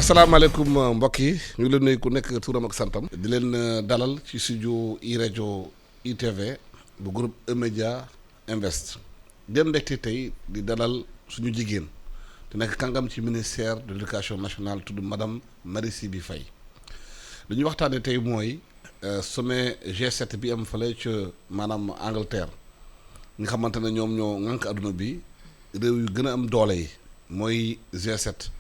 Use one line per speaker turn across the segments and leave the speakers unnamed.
asalaamaaleykum mbokk yi ñu leen nuyu ku nekk turam ak santam di leen dalal ci studio iRadio ITV bu groupe E-Media Invest dem mbégte tey di dalal suñu jigéen te nekk kàngam ci ministère de l'éducation nationale tudd madame Marie Siby Faye li ñuy waxtaanee tey mooy sommet G7 bi am fële ca maanaam Angleterre nga xamante ne ñoom ñoo ŋànk adduna bi réew yu gën a am doole yi mooy G7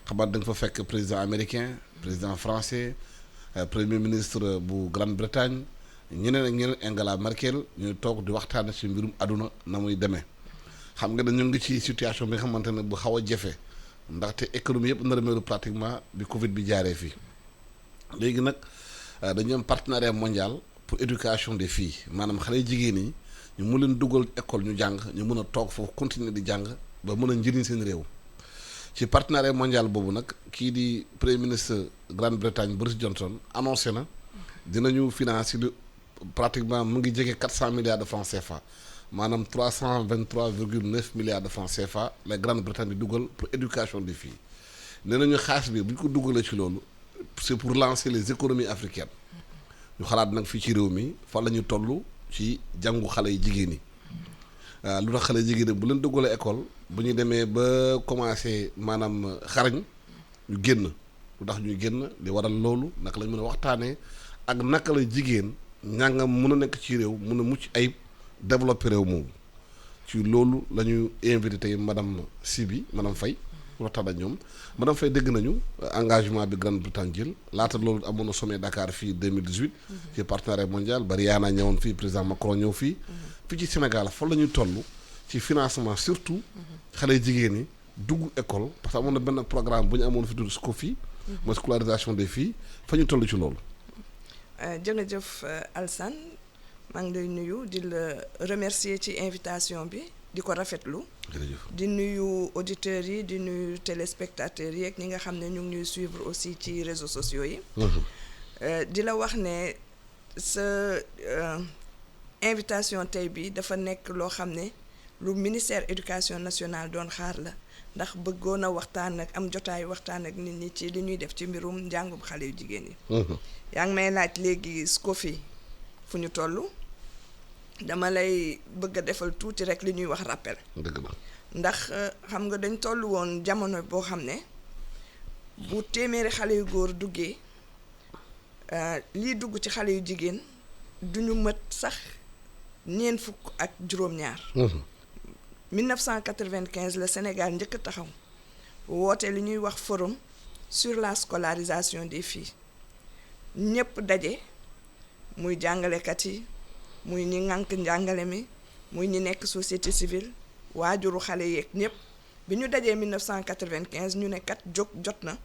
xabaar da nga fa fekk président américain président français premier ministre bu Grande-Bretagne ñeneen ak ñeneen Angela Merkel ñuy toog di waxtaan ci mbirum àdduna na muy demee xam nga dañu ngi ci situation bi nga xamante ne bu xaw a jafe ndaxte économie yëpp nar a melu pratiquement bi Covid bi jaaree fii léegi nag dañu am partenariat mondial pour éducation des filles maanaam xale jigéen ñi ñu mun leen dugal école ñu jàng ñu mën a toog foofu continuer di jàng ba mën a njëriñ seen réew. ci partenariat mondial boobu nag kii di premier ministre Grande-Bretagne Boris Johnson annoncé na dinañu financer lu pratiquement mu ngi jege 400 milliards de francs CFA maanaam 323,9 milliards de francs CFA la Grande-Bretagne di dugal pour éducation des filles nee nañu xaalis bi bu ñu ko dugalee ci loolu c'est pour lancer les économies africaines ñu xalaat nag fii ci réew mi fan la ñu toll ci jàngu xale yi jigéen ñi. lu tax xale jigéen bu leen duggalee école bu ñu demee ba commencé maanaam xarañ ñu génn lu tax ñuy génn di waral loolu naka lañ mën a waxtaanee ak naka la jigéen ñàngam mën a nekk ci réew mën a mucc ayib développer réew moomu ci loolu la ñu invité tey madame Siby madame Faye waxtaan ak ñoom madame Faye dégg nañu engagement bi Grande-Bretagne jël laata loolu amoon na sommet Dakar fii 2018 ci partenariat mondial bari yaa naa ñëwoon fii président Macron ñëw fii fii ci Sénégal fan la ñuy toll ci financement surtout xale jigéen ñi dugg école parce que amoon na benn programme bu ñu amoon fi tudd SCOFI mooy scolarisation des filles fa ñu toll ci loolu.
jërëjëf Alsane maa ngi lay nuyu di la remercier ci invitation bi di ko rafetlu. di nuyu auditeurs yi di nuyu téléspectateurs yi ak ñi nga xam ne ñu ngi ñuy suivre aussi ci réseaux sociaux yi. di la wax ne sa invitation tey bi dafa nekk loo xam ne lu ministère éducation nationale doon xaar la ndax bëggoon a waxtaan ak am jotaay waxtaan ak nit ñi ci li ñuy def ci mbirum njàngum xale yu jigéen yi. yaa ngi may laaj léegi SCOFI fu ñu toll dama lay bëgg a defal tuuti rek li ñuy wax rappel.
dëgg la
ndax xam nga dañ toll woon jamono boo xam ne bu téeméeri xale yu góor duggee lii dugg ci xale yu jigéen duñu mët sax ñeent fukk ak juróom-ñaar. 1995 la Sénégal njëkk taxaw woote li ñuy wax forum sur la scolarisation des filles ñëpp daje muy jàngalekat yi muy ñi ŋànk njàngale mi muy ñi nekk société civile waajuru xale yeeg ñëpp bi ñu dajee 1995 ñu ne kat jóg jot na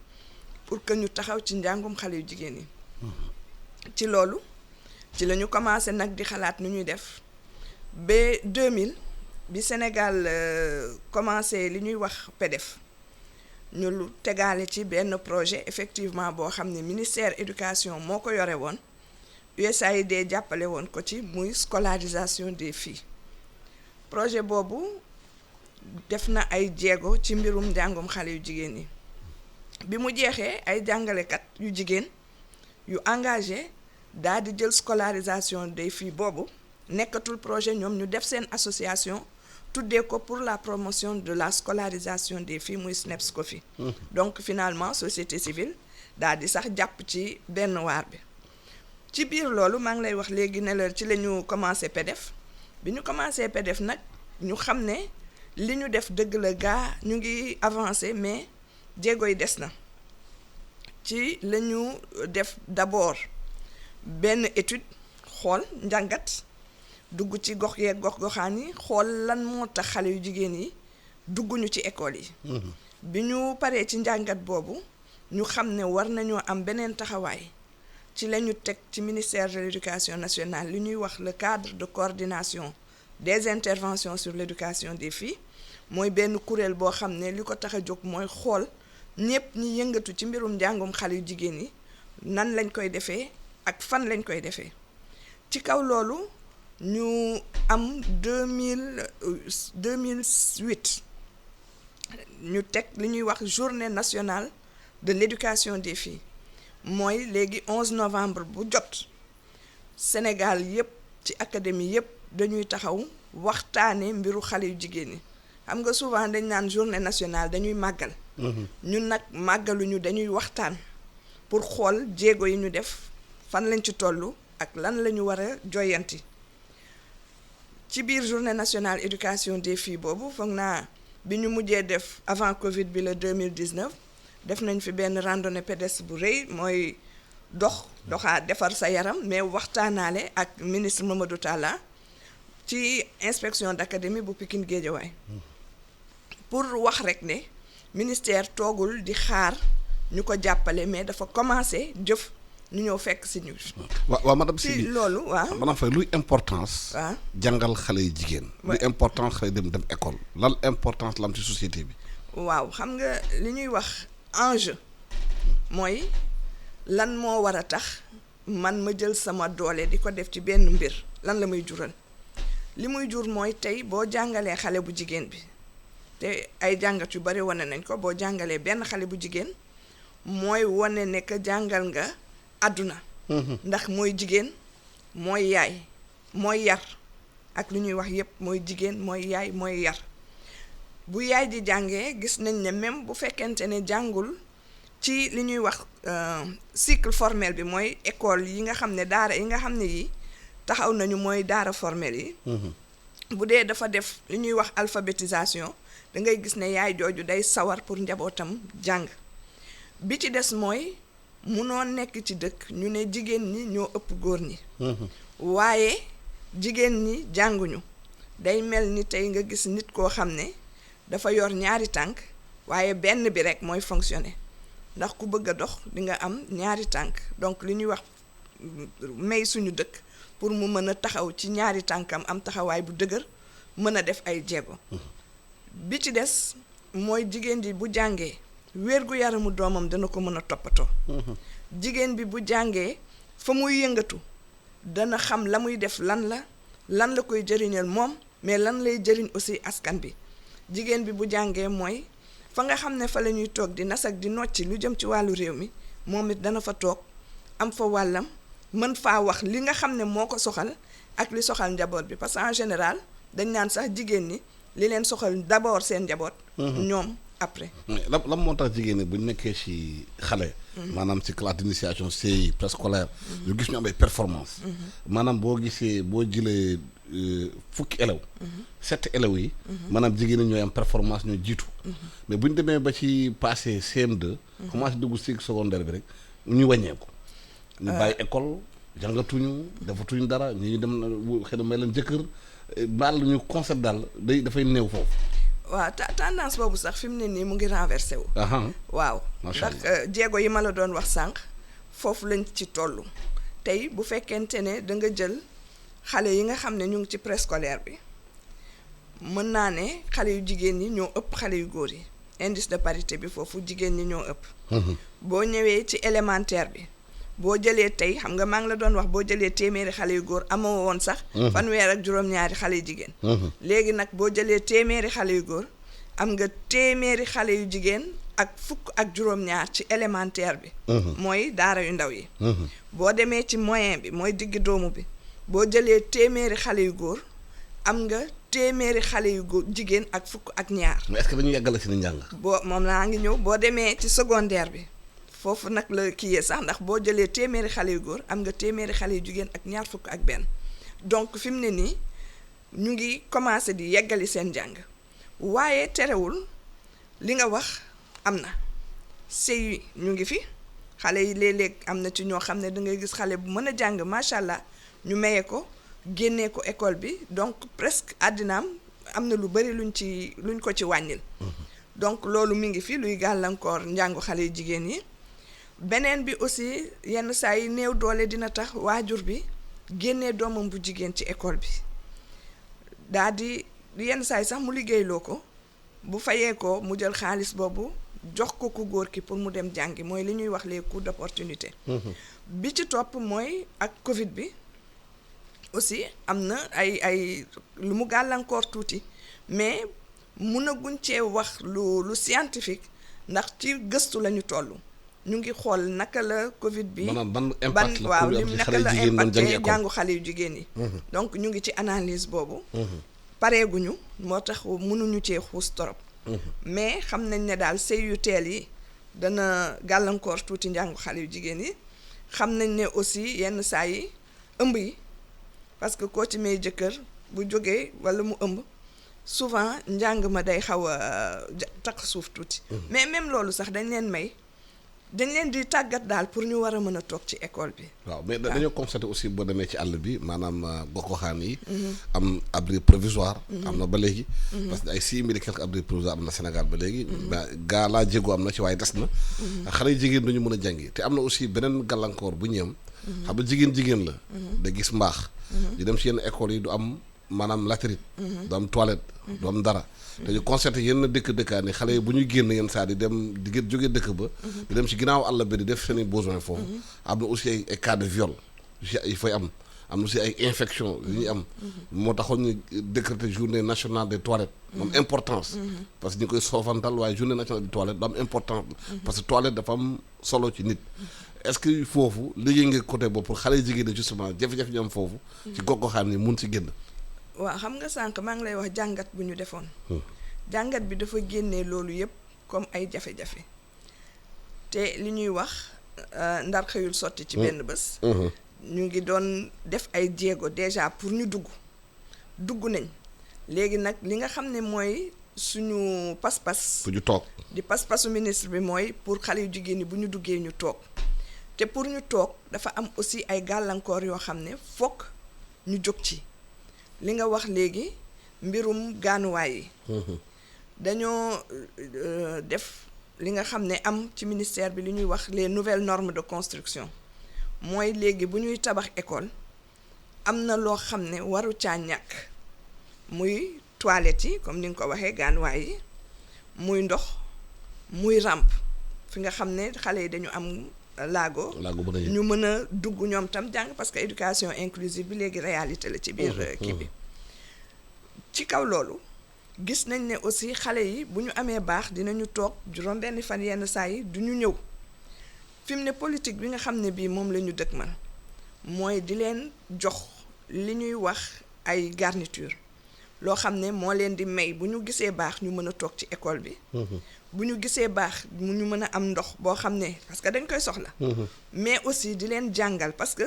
pour que ñu taxaw ci njàngum xale yu jigéen yi. ci loolu ci la ñu commencé nag di xalaat nu ñuy def ba 2000 bi Sénégal commencé li ñuy wax PEDEF ñu lu tegaale ci benn projet effectivement boo xam ne ministère éducation moo ko yore woon USAID jàppale woon ko ci muy scolarisation des filles projet boobu def na ay jéego ci mbirum njàngum xale yu jigéen yi bi mu jeexee ay jàngalekat yu jigéen yu engagé daal di jël scolarisation des filles boobu nekkatul projet ñoom ñu def seen association tuddee ko pour la promotion de la scolarisation des filles muy SNEP-SCOFI. donc finalement société civile daal di sax jàpp ci benn waar bi ci biir loolu maa ngi lay wax léegi ne la ci la ñu commencé PEDEF bi ñu commencé PEDEF nag ñu xam ne li ñu def dëgg la gaa ñu ngi avancé mais jéego yi des na ci la ñu def d'abord benn étude xool njàngat dugg ci gox yeeg gox-goxaan yi xool lan moo tax xale yu jigéen yi dugguñu ci école yi. bi ñu paree ci njàngat boobu ñu xam ne war nañoo am beneen taxawaay ci la ñu teg ci ministère de l'éducation nationale li ñuy wax le cadre de coordination des interventions sur l'éducation des filles mooy benn kuréel boo xam ne li ko tax a jóg mooy xool ñëpp ñi yëngatu ci mbirum njàngum xale yu jigéen yi nan lañ koy defee ak fan lañ koy defee ci kaw loolu ñu am 2008 ñu teg li ñuy wax journée nationale de l'éducation des filles mooy léegi 11 novembre bu jot Sénégal yépp ci académie yépp dañuy taxaw waxtaane mbiru xale yu jigéen ñi xam nga souvent dañ naan journée nationale dañuy màggal ñun nag màggaluñu dañuy waxtaan pour xool jéego yi ñu def fan lañ ci tollu ak lan la ñu war a joyanti ci biir journée nationale éducation des filles boobu foog naa bi ñu mujjee def avant Covid bi la 2019 def nañ fi benn randonnée pédestre bu rëy mooy doxaa defar sa yaram mais waxtaanaale ak ministre Mamadou Talla ci inspection d'académie bu Pikine Guédiawaye pour wax rek ne ministère toogul di xaar ñu ko jàppale mais dafa commencé jëf ñu ñëw fekk si ñu.
waaw madame
si
Siby
loolu waaw.
maanaam fay luy importance.
waaw
jàngal xale yi jigéen. luy importance xale dem école. lan importance la am ci société bi.
waaw xam nga li ñuy wax enjeu mooy lan moo war a tax man ma jël sama doole di ko def ci benn mbir lan la muy jural li muy jur mooy tey boo jàngalee xale bu jigéen bi te ay jàngat yu bari wane nañ ko boo jàngalee benn xale bu jigéen mooy wane ne que jàngal nga àdduna ndax mooy jigéen mooy yaay mooy yar ak lu ñuy wax yépp mooy jigéen mooy yaay mooy yar bu yaay ji jàngee gis nañ ne même bu fekkente ne jàngul ci li ñuy wax cycle formel bi mooy école yi nga xam ne daara yi nga xam ne yi taxaw nañu mooy daara formel yi bu dee dafa def li ñuy wax alphabétisation da ngay gis ne yaay jooju day sawar pour njabootam jàng bi ci des mooy munoo nekk ci dëkk ñu ne jigéen ñi ñoo ëpp góor ñi waaye jigéen ñi jànguñu day mel ni tey nga gis nit koo xam ne dafa yor ñaari tànk waaye benn bi rek mooy fonctionner ndax ku bëgg a dox di nga am ñaari tànk donc li ñuy wax may suñu dëkk pour mu mën a taxaw ci ñaari tànkam am taxawaay bu dëgër mën a def ay jéego bi ci des mooy jigéen ji bu jàngee wér-gu-yaramu doomam dana ko mën a toppatoo jigéen bi bu jàngee fa muy yëngatu dana xam la muy def lan la koy jëriñal moom mais lan lay jëriñ aussi askan bi jigéen bi bu jàngee mooy fa nga xam ne fa la ñuy toog di nas ak di nocci lu jëm ci wàllu réew mi moom it dana fa toog am fa wàllam mën faa wax li nga xam ne moo ko soxal ak li soxal njaboot bi parce que en général dañ naan sax jigéen ñi li leen soxal d'abord seen njaboot ñoom après
lan moo tax jigéen ñi bu ñu nekkee ci xale maanaam ci classe d'initiation CI préscolaire ñu gis ñu am ay performance maanaam boo gisee boo jëlee fukki élèves 7 élèves yi maanaam jigéen ñi ñooy am performance ñoo jiitu mais bu ñu demee ba ci passé CM2 commencé dugg cycle secondaire bi rek ñu wàññeeku ñu bàyyi école jàngatuñu defatuñu dara ñu dem xëy na may leen jëkkër baal ñu concept daal dafay néew foofu
waaw tendance boobu sax fi mu ne nii mu ngi renversé wu waaw ndax jéego yi ma la doon wax sànq foofu lañ ci toll tey bu fekkente ne da nga jël xale yi nga xam ne ñu ngi ci préscolaire bi mën naa ne xale yu jigéen ñi ñoo ëpp xale yu góor yi indice de parité bi foofu jigéen ñi ñoo ëpp boo ñëwee ci élémentaire bi boo jëlee tey xam nga maa ngi la doon wax boo jëlee téeméeri xale yu góor amoo woon sax fanweer ak juróom-ñaari xale yu jigéen léegi nag boo jëlee téeméeri xale yu góor am nga téeméeri xale yu jigéen ak fukk ak juróom-ñaar ci élémentaire bi mooy daara yu ndaw yi boo demee ci moyen bi mooy digg doomu bi boo jëlee téeméeri xale yu góor am nga téeméeri xale yu góor jigéen ak fukk ak ñaar
mais est-ce que dañu yàggale si na njàng
moom laa ngi ñëw boo demee ci secondaire bi foofu nag la kiyee sax ndax boo jëlee téeméeri xale yu góor am nga téeméeri xale yu jigéen ak ñaar fukk ak benn donc fi mu ne nii ñu ngi commencé di yeggali seen njàng waaye terewul li nga wax am na sëy ñu ngi fi xale yi léeg-léeg am na ci ñoo xam ne da ngay gis xale bu mën a jàng macha allah ñu maye ko génnee ko école bi donc presque àddinaam am na lu bari luñ ko ci wàññil donc loolu mi ngi fi luy gàllankoor njàngu xale yu jigéen yi beneen bi aussi yenn saa yi néew doole dina tax waajur bi génnee doomam bu jigéen ci école bi daa di yenn saa yi sax mu liggéeyloo ko bu fayee ko mu jël xaalis boobu jox ko ku góor ki pour mu dem jàngi mooy li ñuy wax les coûts d'opportunité bi ci topp mooy ak Covid bi aussi am na ay lu mu gàllankoor tuuti mais mun a guñ cee wax lu scientifique ndax ci gëstu lañu toll ñu ngi xool naka la Covid bi
maanaam ban impact la
waaw
pour
lim naka la impacté jàngu xale yu jigéen yi donc ñu ngi ci analyse boobu pareeguñu moo tax mënuñu cee xuus torop mais xam nañ ne daal sëy yu teel yi dana gàllankoor tuuti njàngu xale yu jigéen yi xam nañ ne aussi yenn saa yi ëmb yi parce que koo ci may jëkkër bu jógee walla mu ëmb souvent njàng ma day xaw a takk suuf tuuti mais même loolu sax dañ leen di tàggat daal pour ñu war a mën a toog ci école bi.
waaw mais dañoo constaté aussi boo demee ci àll bi maanaam gox-goxaan yi. am abri provisoire. am na ba léegi. parce que ay 6 000 et quelques abri provisoire am na Sénégal ba léegi. gaa laa jéego am na ci waaye des na. xale yu jigéen duñu mën a jàngi te am na aussi beneen gàllankoor bu ñu am. xam nga jigéen la. da gis mbaax. di dem ci yenn écoles yi du am maanaam latérite. du am toilette. du am dara. te ñu constaté yenn dëkkaan yi xale yi bu ñu génn yenn saa di dem di jóge dëkk ba. di dem ci ginnaaw àll bi di def seen i besoin foofu. am na aussi ay cas de viol yi fay am na aussi ay infection yu ñuy am. moo taxoon ñu décréter journée nationale des toilettes. am importance. parce que ñu koy soofantal waaye journée nationale des toilettes da am importance. parce que toilette dafa am solo ci nit. est-ce que foofu liggéey nga côté boobu pour xale jigéen ñi justement jafe-jafe ñu am foofu. ci gox-goxaan yi mun ci génn.
waaw xam nga sànq maa ngi lay wax jàngat bu ñu defoon. jàngat bi dafa génnee loolu yépp comme ay jafe-jafe te li ñuy wax ndar xëyul sotti ci benn bés. ñu ngi doon def ay jéego déjà pour ñu dugg nañ léegi nag li nga xam ne mooy suñu pas-pas.
pour ñu toog
di pas-pasu ministre bi mooy pour xale yu jigéen ñi bu ñu duggee ñu toog te pour ñu toog dafa am aussi ay gàllankoor yoo xam ne fokk ñu jóg ci. li nga wax léegi mbirum gaanuwaay yi dañoo def li nga xam ne am ci ministère bi li ñuy wax les nouvelles normes de construction mooy léegi bu ñuy tabax école am na loo xam ne waru caa ñàkk muy toilettes yi comme ni nga ko waxee gaanuwaay yi muy ndox muy rampe fi nga xam ne xale yi dañu am laago ñu mën a dugg ñoom tam jàng parce que éducation inclusive bi léegi réalité la ci biir kii bi ci kaw loolu gis nañ ne aussi xale yi bu ñu amee baax dinañu toog juróom benn fan yenn saa yi du ñu ñëw fi mu ne politique bi nga xam ne bii moom la ñu dëkkmal mooy di leen jox li ñuy wax ay garniture loo xam ne moo leen di may bu ñu gisee baax ñu mën a toog ci école bi bu ñu gisee baax mu ñu mën a am ndox boo xam ne parce que dañ koy soxla mais aussi di leen jàngal parce que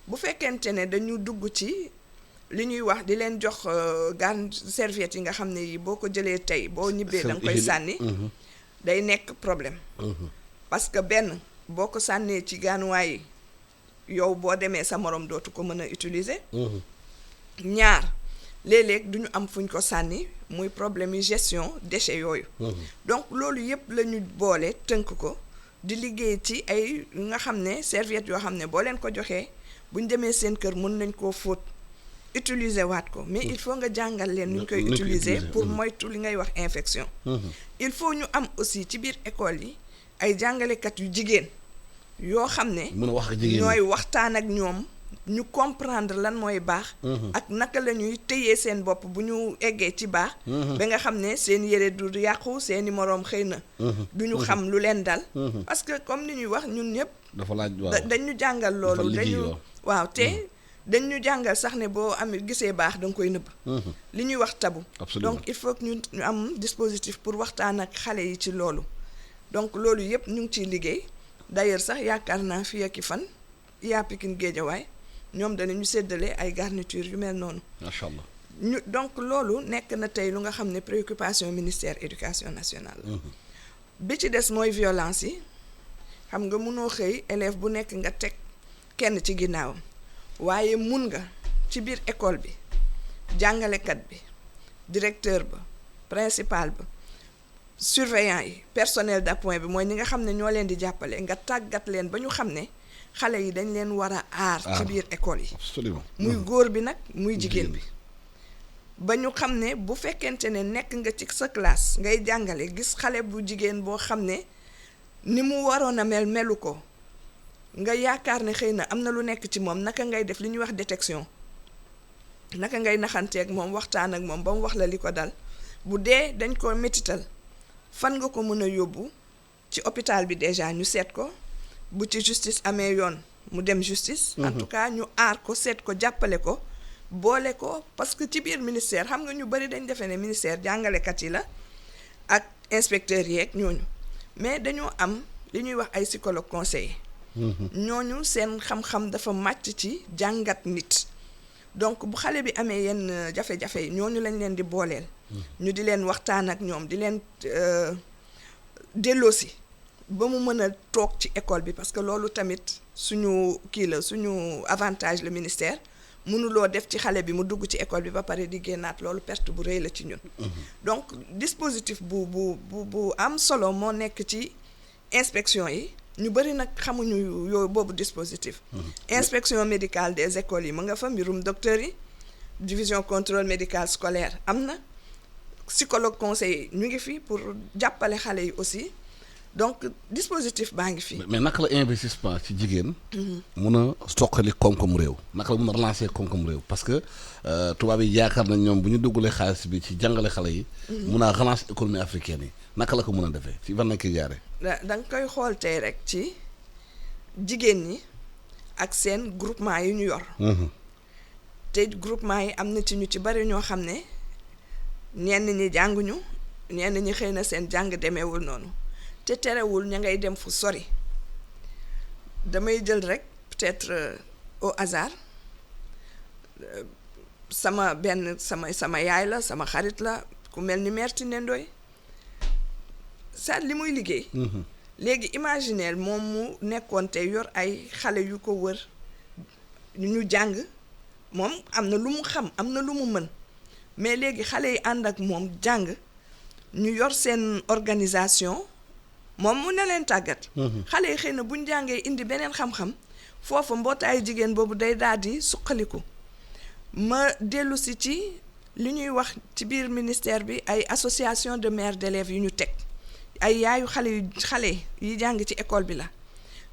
bu fekkente ne dañu dugg ci li ñuy wax di leen jox serviette yi nga xam ne yi boo ko jëlee tey boo ñibbee da nga koy sànni day nekk problème parce que benn boo ko sànnee ci gaanuwaay yi yow boo demee sa morom dootu ko mën a utiliser ñaar léeg-léeg du ñu am fuñ ko sànni muy problème yi gestion déchets yooyu donc loolu yëpp la ñu boole tënk ko di liggéey ci ay nga xam ne serviette yoo xam ne boo leen ko joxee bu ñu demee seen kër mën nañ koo fóot utiliser waat ko mais il faut nga jàngal leen nu ñu koy utiliser pour moytu li ngay wax infection il faut ñu am aussi ci biir école yi ay jàngalekat yu jigéen yoo xam ne ñooy waxtaan ak ñoom ñu comprendre lan mooy baax ak naka la ñuy téyee seen bopp bu ñu eggee ci baax ba nga xam ne seen yére du yàqu seeni moroom xëy na du ñu xam lu leen dal parce que comme ni ñuy wax ñun ñëpp dafa laaj dañu jàngal loolu dañu waaw te dañ ñu jàngal sax ne boo amee gisee baax da nga koy nëbb li ñuy wax tabu donc il faut que ñu am dispositif pour waxtaan ak xale yi ci loolu donc loolu yëpp ñu ngi ciy liggéey d'ailleurs sax yaakaar naa fii ak i fan yaa Pikine Guédiawaye ñoom danañu séddale ay garniture yu mel noonu
macha allah
ñu donc loolu nekk na tey lu nga xam ne préoccupation ministère éducation nationale bi ci des mooy violence yi xam nga mënoo xëy élève bu nekk nga teg kenn ci ginnaawam waaye mun nga ci biir école bi jàngalekat bi directeur ba principal ba surveillant yi personnel d'appoint bi mooy ñi nga xam ne ñoo leen di jàppale nga tàggat leen ba ñu xam ne xale yi dañ leen war a aar ci biir école yi
absolument
muy góor bi nag muy jigéen bi ba ñu xam ne bu fekkente ne nekk nga ci sa classe ngay jàngale gis xale bu jigéen boo xam ne ni mu waroon a melu ko nga yaakaar ne xëy na am na lu nekk ci moom naka ngay def li ñuy wax détection naka ngay naxanteeg moom waxtaan ak moom ba mu wax la li ko dal bu dee dañ ko métital fan nga ko mën a yóbbu ci hôpital bi déjà ñu seet ko bu ci justice amee yoon mu dem justice. en tout cas ñu aar ko seet ko jàppale ko boole ko parce que ci biir ministère xam nga ñu bari dañ defee ne ministère jàngalekat yi la ak inspecteurs yeeg ñooñu mais dañoo am li ñuy wax ay psychologue conseiller. ñooñu seen xam-xam dafa màcc ci jàngat nit. donc bu xale bi amee yenn jafe-jafe yi ñooñu lañ leen di booleel. ñu di leen waxtaan ak ñoom di leen delloosi ba mu mën a toog ci école bi parce que loolu tamit suñu kii la suñu avantage le ministère mënuloo def ci xale bi mu dugg ci école bi ba pare di génnaat loolu perte bu rëy la ci ñun. donc dispositif bu am solo moo nekk ci inspection yi. ñu bëri nag xamuñu yooyu boobu dispositif. inspection médicale des écoles yi mu nga fa mbirum docteurs yi division contrôle médical scolaire am na psychologue conseiller ñu ngi fi pour jàppale xale yi aussi donc dispositif baa ngi fi.
mais naka la investissement ci jigéen. mun a soqali koom-koom réew. naka la mun a relancer koom-koom réew parce que tubaab yi yaakaar nañ ñoom bu ñu duggalee xaalis bi ci jàngale xale yi. mun a relancer économie africaine yi naka la ko mën a defee ci fan lañ koy jaaree.
da nga koy xool tey rek ci jigéen ñi ak seen groupement yi ñu yor. te groupement yi am na ci ñu ci bari ñoo xam ne ñenn ñi jànguñu ñenn ñi xëy na seen jàng demeewul noonu te terewul ña ngay dem fu sori damay jël rek peut-être au hasard sama yaay la sama xarit la ku mel ni mère Tine Ndoye sa li muy liggéey. léegi imagineel moom mu nekkoon te yor ay xale yu ko wër ñu jàng moom am na lu mu xam am na lu mu mën mais léegi xale yi ànd ak moom jàng ñu yor seen organisation moom mu ne leen tàggat. xale yi xëy na buñ jàngee indi beneen xam-xam foofu mbootaayu jigéen boobu day daal di suqaliku ma dellu si ci li ñuy wax ci biir ministère bi ay association de mères d'élèves yu ñu teg. ay yaayu xale yi jàng ci école bi la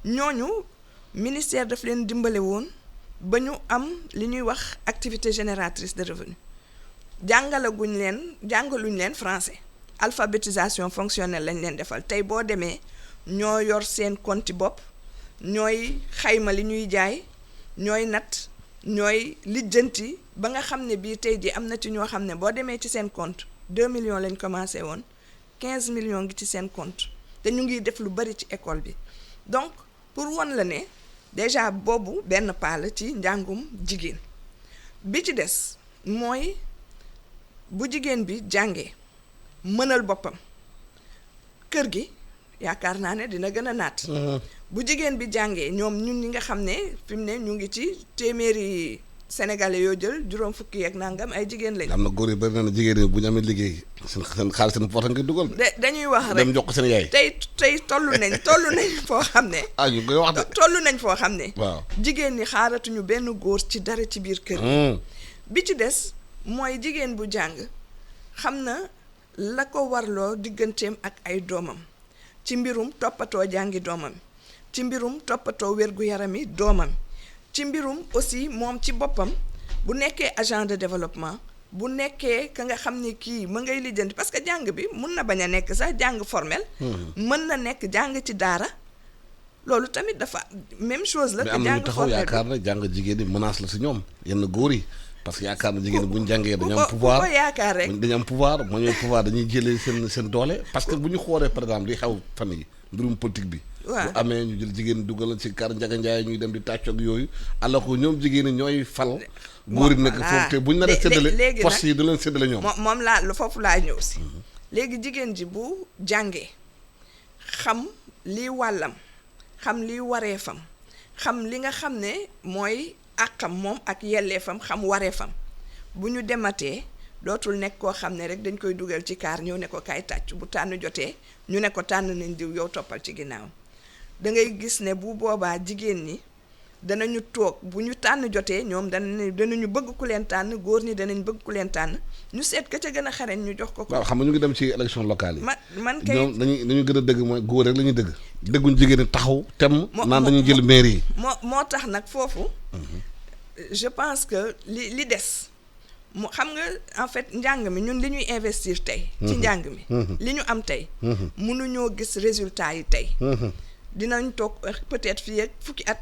ñooñu ministère daf leen dimbale woon ba ñu am li ñuy wax activité génératrice de revenu jàngaluñ leen français alphabétisation fonctionnelle lañ leen defal tey boo demee ñoo yor seen compte bopp ñooy xayma li ñuy jaay ñooy nat ñooy lijjanti ba nga xam ne bii tey ji am na ci ñoo xam ne boo demee ci seen compte 2 millions lañ commencé woon 15 millions ngi ci seen compte te ñu ngi def lu bari ci école bi donc pour won la ne déjà boobu benn pas la ci njàngum jigéen bi ci des mooy bu jigéen bi jàngee mënal boppam kër gi yaakaar naa ne dina gën a naat. bu jigéen bi jàngee ñoom ñun ñi nga xam ne fi mu ne ñu ngi ci téeméeri sénégalais yoo jël juróom fukki ak nangam ay jigéen lañ.
am na góor yi bari na jigéen ñi bu ñu amee liggéey seen xaalis seen poche nga dugal.
dañuy wax rek
dem jox ko seen yaay.
tey toll nañ foo xam ne.
ñu koy wax de.
toll nañ foo xam ne.
waaw
jigéen ñi xaaratuñu benn góor ci dara ci biir kër. bi ci des mooy jigéen bu jàng xam na la ko warloo digganteem ak ay doomam ci mbirum toppatoo jàngi doomam ci mbirum toppatoo wér-gu-yarami doomam. ci mbirum aussi moom ci boppam bu nekkee agent de développement bu nekkee ka nga xam ne kii ma ngay lijjanti parce que jàng bi mun na bañ a nekk sax jàng formel. mën na nekk jàng ci daara loolu tamit dafa même chose la.
que jàng formel mais am na ñu taxaw yaakaar na jàng jigéen ñi menace la si ñoom yenn góor yi parce que yaakaar na jigéen ñi bu ñu jàngee dañu am pouvoir
ko yaakaar rek
dañu am pouvoir moo ñooy pouvoir dañuy jëlee seen doole parce que bu ñu xoolee par exemple li xew fan yi mbirum politique bi.
waaw
bu amee ñu jël jigéen dugal ci kar njaga njaay ñuy dem di tàccoog yooyu alors que ñoom jigéen ñi ñooy fal. góor yi nekk foofu te buñ nar a séddale poste yi du leen séddale ñoom.
moom laa foofu laa ñëw si. léegi jigéen ji bu jàngee xam lii wàllam xam lii wareefam xam li nga xam ne mooy àqam moom ak yelleefam xam wareefam bu ñu dematee dootul nekk koo xam ne rek dañ koy dugal ci kaar ñëw ne ko kaay tàcc bu tànn jotee ñu ne ko tànn nañ diw yow toppal ci ginnaaw. da ngay gis ne bu boobaa jigéen ñi danañu toog bu ñu tànn jotee ñoom danañu bëgg ku leen tànn góor ñi danañ bëgg ku leen tànn ñu seet ka ca gën a xarañ ñu jox ko.
waaw xam nga ñu ngi dem ci élection locale yi.
man kay
ñoom dañuy gën a dëgg mooy góor rek la ñuy dëgg. dëgguñ jigéen ñi taxaw tem naan dañuy jël maire yi.
moo tax nag foofu. je pense que li des mu xam nga en fait njàng mi ñun li ñuy investir tey ci njàng mi li ñu am tey mënuñoo gis résultat yi tey dinañ toog peut-être fii ak fukki at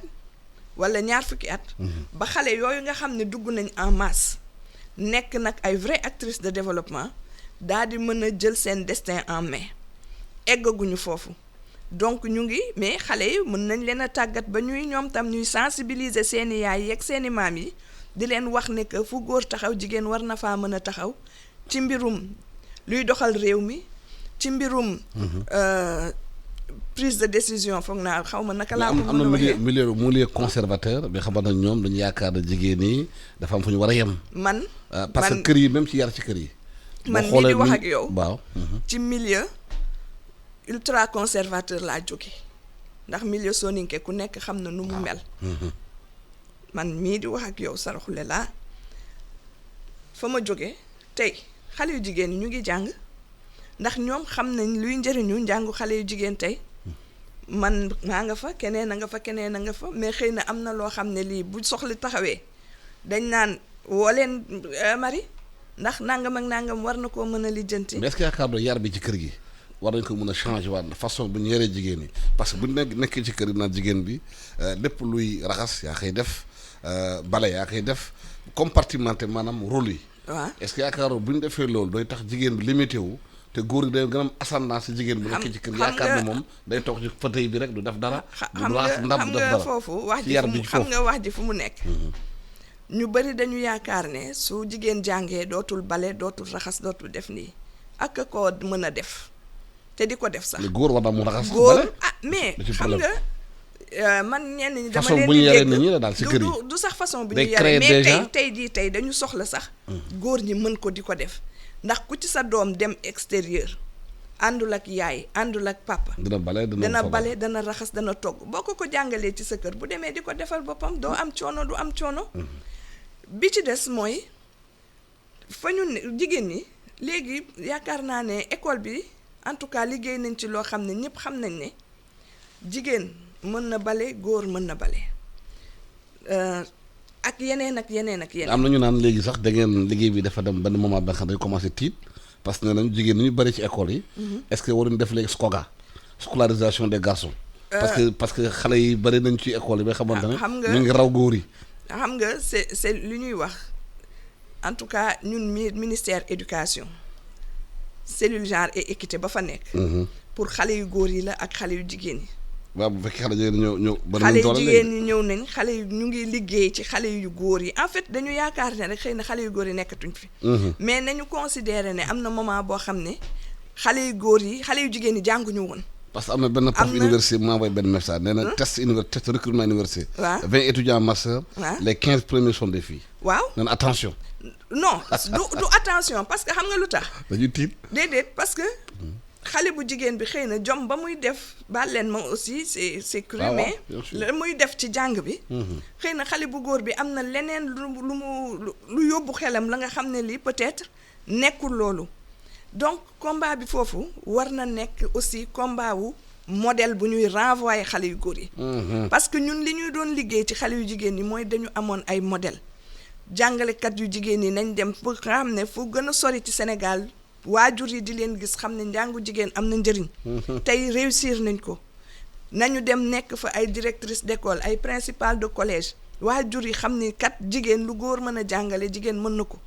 wala ñaar fukki at ba xale yooyu nga xam ne dugg nañ en masse nekk nag ay vraies actrices de développement daal di mën a jël seen destin en main eggaguñu foofu donc ñu ngi mais xale yi mën nañ leen a tàggat ba ñuy ñoom tam ñuy sensibiliser seeni yaay yeeg seeni maam yi di leen wax ne que fu góor taxaw jigéen war na faa mën a taxaw ci mbirum luy doxal réew mi ci mbirum prise de décision foog naa xaw ma naka laa ko mën a waxee.
am na milieu conservateur bi xamal na ñoom dañu yaakaar ne jigéen ñi dafa am fu ñu war a yem. parce que kër yi même ci yar ci kër yi.
man mii di wax ak yow
waaw.
ci milieu ultra conservateur laa jóge ndax milieu soninke ku nekk xam na nu mu mel. man mii di wax ak yow saraxule laa fa ma jóge tey xale yu jigéen ñi ñu ngi jàng ndax ñoom xam nañ luy njëriñu njàngu xale yu jigéen tey man maa nga fa keneen a nga fa keneen a nga fa mais xëy na am na loo xam ne lii bu soxla taxawee dañ naan woo leen Marie ndax nangam ak nangam war na koo mën a lijjanti.
mais est-ce que yaakaar doo yar bi ci kër gi war nañ ko mën a changer waat façon bu ñu yaree jigéen ñi parce que bu nekkee ci kër gi naan jigéen bi lépp luy raxas yaa koy def bale yaa koy def compartimenté maanaam rôle yi.
waaw
est-ce que yaakaaroo bu ñu defee loolu day tax jigéen bi limité wu te góor gi day gën a am ascendance ci jigéen bi nekkee ci kër gi yaakaar ne moom day toog ci fauteuil bi rek du def dara. du raas ndab du def dara
foofu wax ji xam nga wax ji fu mu nekk. ñu bari dañu yaakaar ne su jigéen jàngee dootul bale dootul raxas dootul def nii ak koo mën a def te di ko def sax.
góor war na mu raxas.
góor mais xam nga man ñenn ñi dama leen
bu ñu yaree nit ñi la daal ci kër yi
du sax façon bu ñu yaree mais tey dañu soxla sax. góor ñi mën ko di ko def ndax ku ci sa doom dem extérieur àndul ak yaay àndul ak papa. dana bale dana raxas dana togg boo ko jàngalee ci sa kër bu demee di ko defal boppam doo am coono du am coono. bi ci des mooy fa ñu ne jigéen ñi léegi yaakaar naa ne école bi en tout cas liggéey nañ ci loo xam ne ñëpp xam nañ ne jigéen mën na bale góor mën na bale ak yeneen ak yeneen ak yeneen.
am na ñu naan léegi sax da ngeen liggéey bi dafa dem benn moment ba nga xam ne dañu commencé tiit parce que nee nañ jigéen ñi ñu bëri ci école yi. est-ce que waruñu def léegi SCOGA scolarisation des garçons. parce que xale yi bëri nañ ci école yi ba xamante ne. ñu ngi raw góor yi.
xam nga c'est lu ñuy wax en tout cas ñun ministère éducation cellule genre et équité ba fa nekk. pour xale yu góor yi la ak xale yu jigéen yi.
waaw bu fekkee xale jigéen ñëw
xale yu jigéen ñi ñëw nañ xale yu ñu ngi liggéey ci xale yu góor yi en fait dañu yaakaar ne rek xëy na xale yu góor yi nekkatuñ fi. mais nañu considérer ne am na moment boo xam ne xale yu góor yi xale yu jigéen yi jànguñu woon.
parce que am na benn prof université mu envoyé benn message nee na test recrutement université.
waaw
20 étudiants master.
waaw
les 15 premiers sont des filles.
waaw
nee na attention.
non du attention parce que xam nga lu tax.
dañuy tiit.
déedéet parce que. xale bu jigéen bi xëy na jom ba muy def baal leen ma aussi c'est cru mais la muy def ci jàng bi. xëy na xale bu góor bi am na leneen lu yóbbu xelam la nga xam ne lii peut-être nekkul loolu. donc combat bi foofu war na nekk aussi combat wu modèle bu ñuy renvoyer xale yu góor yi. parce que ñun li ñuy doon liggéey ci xale yu jigéen yi mooy dañu amoon ay modèle jàngalekat yu jigéen yi nañ dem fu nga xam ne fu gën a sori ci Sénégal waajur yi di leen gis xam ne njàngu jigéen am na njëriñ. tey réussir nañ ko. nañu dem nekk fa ay directrice d'école ay principale de collège waajur yi xam ni kat jigéen lu góor mën a jàngale jigéen mën na ko.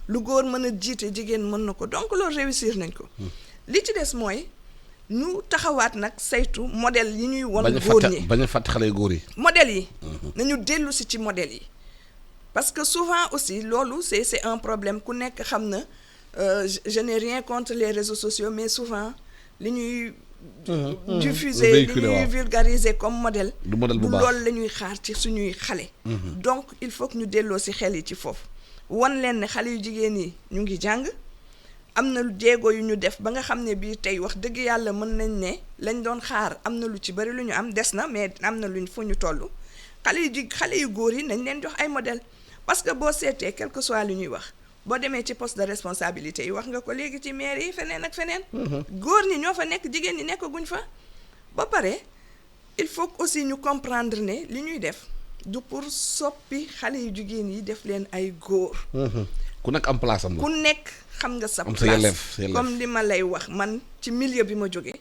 lu góor mën a jiite jigéen mën na ko donc loolu réussir nañ ko. li ci des mooy ñu taxawaat nag saytu modèle yi ñuy won góor ñi
bañ a fàtte xale yu góor yi.
modèle yi. nañu dellu si ci modèle yi. parce que souvent aussi loolu c'est un problème ku nekk xam na je n'ai rien contre les réseaux sociaux mais souvent li ñuy. diffuser li ñuy vulgariser comme modèle.
du modèle bu baax
loolu la ñuy xaar ci suñuy xale. donc il faut que ñu delloo si xel yi ci foofu. wan leen ne xale yu jigéen yi ñu ngi jàng am na jéego yu ñu def ba nga xam ne bii tey wax dëgg yàlla mën nañ ne lañ doon xaar am na lu ci bari lu ñu am des na mais am na luñ fu ñu toll xale yu góor yi nañ leen jox ay modèle parce que boo seetee quel que soit lu ñuy wax boo demee ci poste de responsabilité yi wax nga ko léegi ci maire yi feneen ak feneen. góor ñi ñoo fa nekk jigéen ñi nekkaguñ fa. ba pare il faut aussi ñu comprendre ne li ñuy def. du pour soppi xale yu jigéen yi def leen ay góor.
ku nekk am place am la.
ku nekk xam nga sa
am sa
place
yelleef
comme li ma lay wax man ci milieu bi ma jógee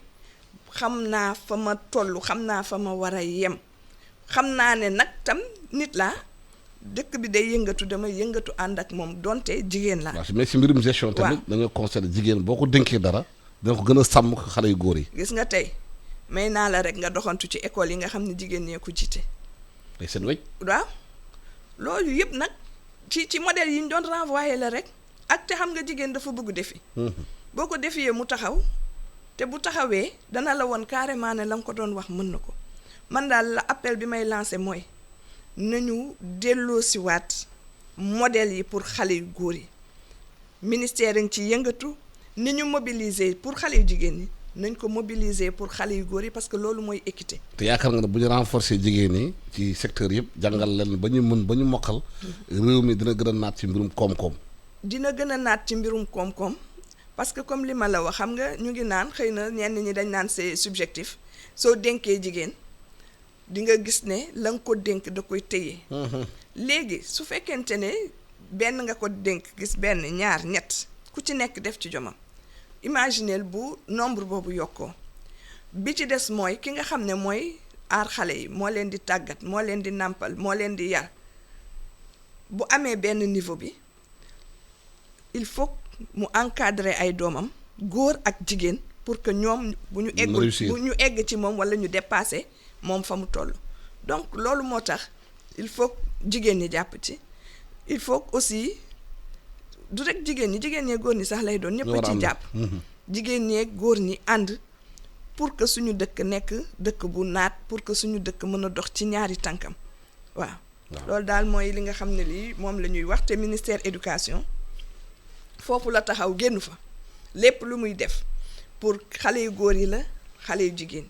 xam naa fa ma toll xam naa fa ma war a yem xam naa ne nag tam nit laa dëkk bi day yëngatu damay yëngatu ànd ak moom donte jigéen la.
waaw mais si mbirum gestion tamit. da nga considéré jigéen boo ko dénkee dara dina ko gën a sàmm xale yu góor yi.
gis nga tey may naa la rek nga doxantu ci école yi nga xam ne jigéen ñee ko jiite.
day seen wéy.
waaw loolu yëpp nag ci modèle yi ñu doon renvoyé la rek ak te xam nga jigéen dafa bëgg defi. boo ko defiyee mu taxaw te bu taxawee dana la woon carrément ne la nga ko doon wax mën na ko man daal la appel bi may lancé mooy nañu delloosiwaat modèle yi pour xale yu góor yi ministère ngi ci yëngatu ni ñu mobiliser pour xale yu jigéen ñi nañ ko mobiliser pour xale yu góor yi parce que loolu mooy équité.
te yaakaar nga ne bu ñu renforcer jigéen ñi ci secteur yëpp jàngal leen ba ñu mën ba ñu mokkal réew mi dina gën a naat ci mbirum koom-koom.
dina gën a naat ci mbirum koom-koom parce que comme li ma la wax xam nga ñu ngi naan xëy na ñenn ñi dañ naan c'est subjectif soo dénkee jigéen di nga gis ne la nga ko dénk da koy téye. léegi su fekkente ne benn nga ko dénk gis benn ñaar ñett ku ci nekk def ci jomam imagineel bu nombre boobu yokkoo bi ci des mooy ki nga xam ne mooy aar xale yi moo leen di tàggat moo leen di nàmpal moo leen di yar bu amee benn niveau bi il faut mu encadrer ay doomam góor ak jigéen pour que ñoom bu ñu egg ci moom walla ñu dépasser moom fa mu toll donc loolu moo tax il faut jigéen ñi jàpp ci il faut aussi du rek jigéen ñee góor ñi sax lay doon ñëpp a ci jàpp jigéen ñee góor ñi ànd pour que suñu dëkk nekk dëkk bu naat pour que suñu dëkk mën a dox ci ñaari tànkam waaw loolu daal mooy li nga xam ne lii moom la ñuy wax te ministère éducation foofu la taxaw génn fa lépp lu muy def pour xale yu góor yi la xale yu jigéen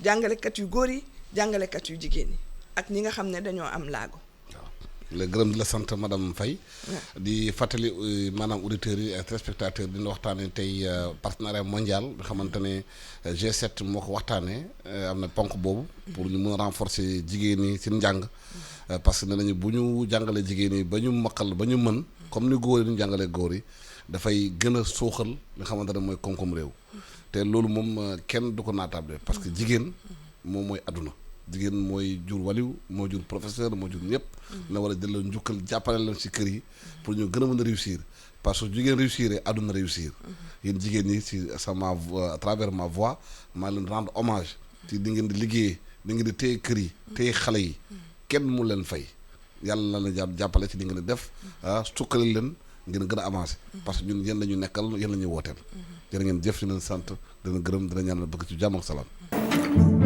jàngalekat yu góor yi jàngalekat yu jigéen yi ak ñi nga xam ne dañoo am laago.
la gërëm di la sant madame Faye di fàttali maanaam auditeurs yi ak téléspectateurs dina waxtaanee tey partenariat mondial nga xamante ne G7 moo ko waxtaanee am na ponk boobu pour ñu mën a renforcer jigéen ñi ci njàng parce que nee nañu bu ñu jàngalee jigéen ñi ba ñu mokkal ba ñu mën comme ni góor yi ñu jàngalee góor yi dafay gën a suuxal li nga xamante ne mooy koom-koom réew te loolu moom kenn du ko naataable parce que jigéen moom mooy adduna jigéen mooy jur waliw moo jur professeur moo jur ñëpp na war a jël njukkal jàppale leen ci kër yi pour ñu gën a mën a réussir parce que jigéen réussir àdduna réussir yéen jigéen ñi ci sama à travers ma voix maa leen rendre hommage ci di ngeen di liggéey di ngeen di téye kër yi téye xale yi kenn mu leen fay yàlla na leen jàppale ci li ngeen di def sukkali leen ngeen gën a avancé parce que ñun yéen la ñu nekkal yéen la ñuy wooteel jërë ngeen jëf di leen sant dina gërëm dina ñaanal bëgg ci jàmm ak salaam